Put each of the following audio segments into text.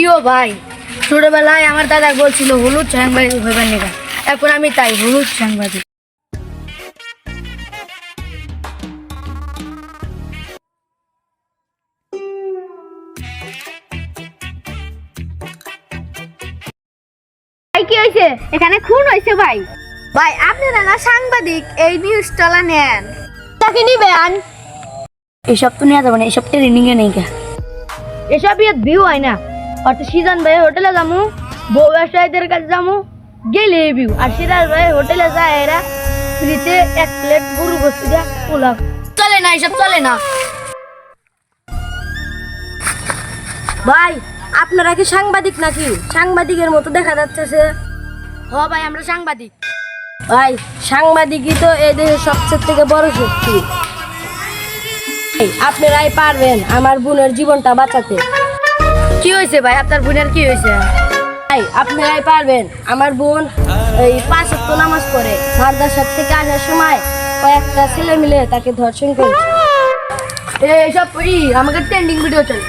কিও ভাই, ছোটবেলায় আমার দাদা বলছিল হলুদ সাংবাদিক হইবার নিকা, এখন আমি তাই হলুদ সাংবাদিক। ভাই কি হয়েছে? এখানে খুন হয়েছে ভাই। ভাই আপনারা না সাংবাদিক, এই নিউজটা নেন। তাকে নিবেন? এসব তো নেওয়া যাবে না, এসব ট্রেনিং এ নেই কা। এসব ইয়ে ভিউ হয় না। অর্থাৎ সিজন ভাই হোটেলে যামু, বউ ব্যবসায়ীদের কাছে যামু, গেলে ভিউ। আর সিরাজ ভাই হোটেলে যায় এরা ফ্রিতে 1 প্লেট গরু গোস্ত দিয়া পোলাও। চলে না, এসব চলে না ভাই আপনারা কি সাংবাদিক নাকি? সাংবাদিকের মতো দেখা যাচ্ছে। হ ভাই, আমরা সাংবাদিক। ভাই সাংবাদিকই তো এই দেশের সবচেয়ে থেকে বড় শক্তি। আপনারাই পারবেন আমার বোনের জীবনটা বাঁচাতে। কি হয়েছে ভাই, আপনার বোনের কি হয়েছে? ভাই আপনারাই পারবেন, আমার বোন এই 5 ওয়াক্ত নামাজ পড়ে, মাদ্রাসা থেকে আসার সময় কয়েকটা ছেলে মিলে তাকে ধর্ষণ করেছে। এইসব আমাকে ট্রেন্ডিং ভিডিও চলে,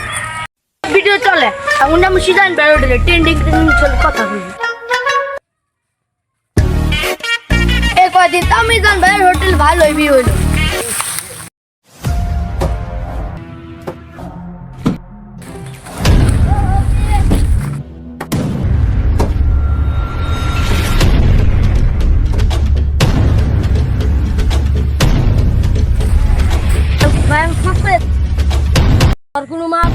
ভিডিও চলে। এখন আমি সিজন ভাই হোটেলে ট্রেন্ডিং চলে কথা বলি। এই কয়দিন তো আমি জান ভাই হোটেল ভালোই ভিউ হইলো। আর কোনো মাপ